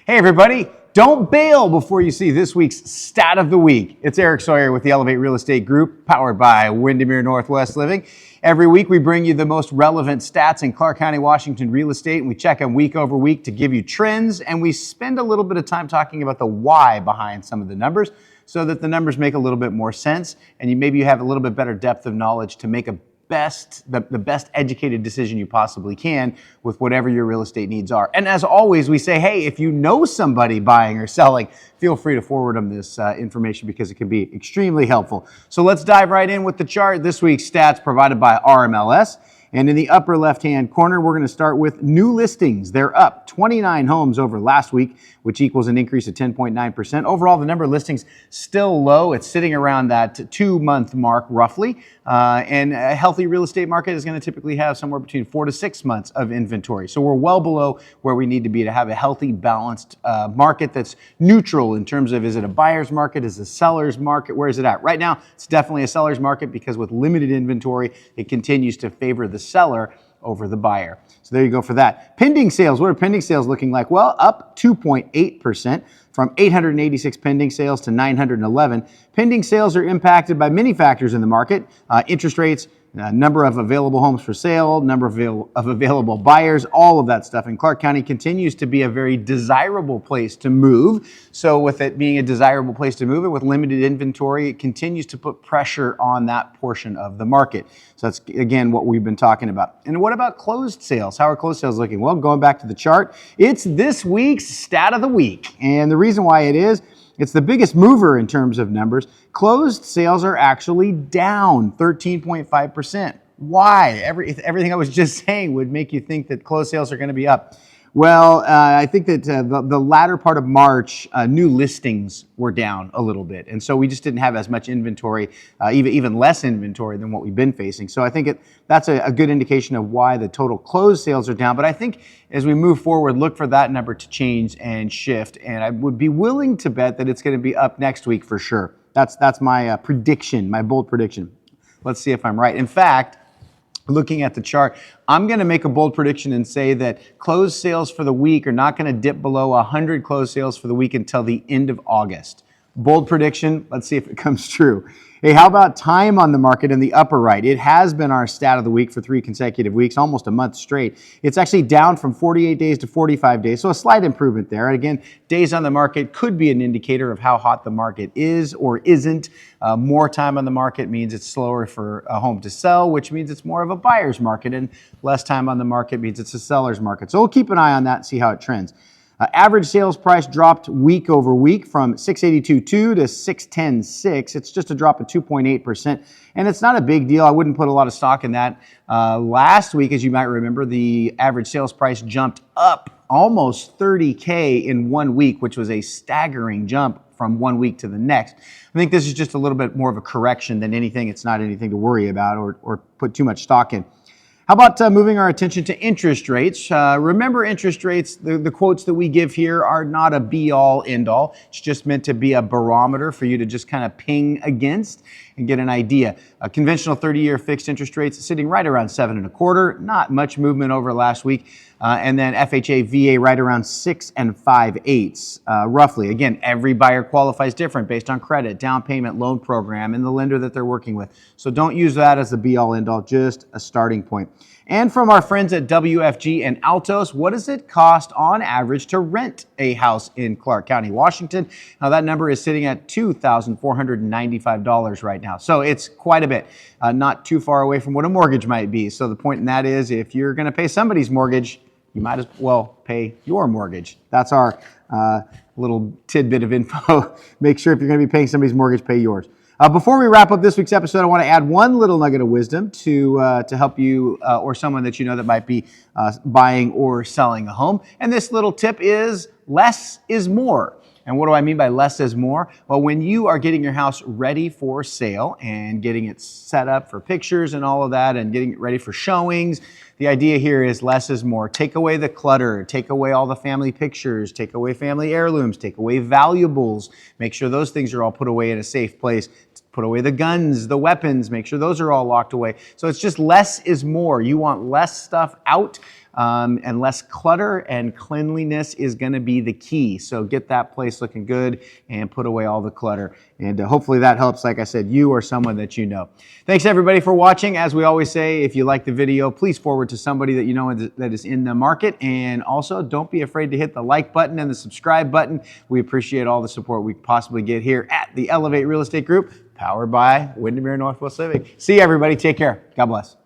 Hey everybody, don't bail before you see this week's Stat of the Week. It's Eric Sawyer with the Elevate Real Estate Group, powered by Windermere Northwest Living. Every week we bring you the most relevant stats in Clark County, Washington real estate, and we check them week over week to give you trends, and we spend a little bit of time talking about the why behind some of the numbers so that the numbers make a little bit more sense, and maybe you have a little bit better depth of knowledge to make the best educated decision you possibly can with whatever your real estate needs are. And as always, we say, hey, if you know somebody buying or selling, feel free to forward them this information because it can be extremely helpful. So let's dive right in with the chart. This week's stats provided by RMLS. And in the upper left-hand corner, we're going to start with new listings. They're up 29 homes over last week, which equals an increase of 10.9%. Overall, the number of listings still low. It's sitting around that 2-month mark, roughly. And a healthy real estate market is going to typically have somewhere between 4 to 6 months of inventory. So we're well below where we need to be to have a healthy, balanced market that's neutral in terms of, is it a buyer's market, is it a seller's market, where is it at? Right now, it's definitely a seller's market because with limited inventory, it continues to favor the seller over the buyer. So there you go for that. Pending sales, what are pending sales looking like? Well, up 2.8% from 886 pending sales to 911. Pending sales are impacted by many factors in the market, interest rates, number of available homes for sale, number of available buyers, all of that stuff. And Clark County continues to be a very desirable place to move. So with it being a desirable place to move and with limited inventory, it continues to put pressure on that portion of the market. So that's, again, what we've been talking about. And what about closed sales? How are closed sales looking? Well, going back to the chart, it's this week's Stat of the Week. And the reason why it is, it's the biggest mover in terms of numbers. Closed sales are actually down 13.5%. Why? Everything I was just saying would make you think that closed sales are going to be up. Well, I think that the latter part of March, new listings were down a little bit. And so we just didn't have as much inventory, even less inventory than what we've been facing. So I think that's a good indication of why the total closed sales are down. But I think as we move forward, look for that number to change and shift. And I would be willing to bet that it's going to be up next week for sure. That's my prediction, my bold prediction. Let's see if I'm right. In fact, looking at the chart, I'm going to make a bold prediction and say that closed sales for the week are not going to dip below 100 closed sales for the week until the end of August. Bold prediction. Let's see if it comes true. Hey, how about time on the market in the upper right? It has been our stat of the week for 3 consecutive weeks, almost a month straight. It's actually down from 48 days to 45 days, so a slight improvement there. And again, days on the market could be an indicator of how hot the market is or isn't. More time on the market means it's slower for a home to sell, which means it's more of a buyer's market, and less time on the market means it's a seller's market. So we'll keep an eye on that and see how it trends. Average sales price dropped week over week from 682.2 to 610.6. It's just a drop of 2.8%, and it's not a big deal. I wouldn't put a lot of stock in that. Last week, as you might remember, the average sales price jumped up almost $30K in 1 week, which was a staggering jump from 1 week to the next. I think this is just a little bit more of a correction than anything. It's not anything to worry about or put too much stock in. How about moving our attention to interest rates? Remember, interest rates, the quotes that we give here are not a be-all, end-all. It's just meant to be a barometer for you to just kind of ping against and get an idea. Conventional 30-year fixed interest rates sitting right around 7.25. Not much movement over last week. And then FHA, VA right around 6 5/8, roughly. Again, every buyer qualifies different based on credit, down payment, loan program, and the lender that they're working with. So don't use that as the be-all, end-all, just a starting point. And from our friends at WFG and Altos, what does it cost on average to rent a house in Clark County, Washington? Now that number is sitting at $2,495 right now. So it's quite a bit, not too far away from what a mortgage might be. So the point in that is, if you're going to pay somebody's mortgage, you might as well pay your mortgage. That's our little tidbit of info. Make sure if you're going to be paying somebody's mortgage, pay yours. Before we wrap up this week's episode, I want to add one little nugget of wisdom to help you or someone that you know that might be buying or selling a home. And this little tip is less is more. And what do I mean by less is more? Well, when you are getting your house ready for sale and getting it set up for pictures and all of that and getting it ready for showings, the idea here is less is more. Take away the clutter, take away all the family pictures, take away family heirlooms, take away valuables, make sure those things are all put away in a safe place. Put away the guns, the weapons, make sure those are all locked away. So it's just less is more. You want less stuff out and less clutter, and cleanliness is going to be the key. So get that place looking good and put away all the clutter. And hopefully that helps, like I said, you or someone that you know. Thanks everybody for watching. As we always say, if you like the video, please forward to somebody that you know that is in the market. And also don't be afraid to hit the like button and the subscribe button. We appreciate all the support we possibly get here at the Elevate Real Estate Group, powered by Windermere Northwest Living. See you everybody. Take care. God bless.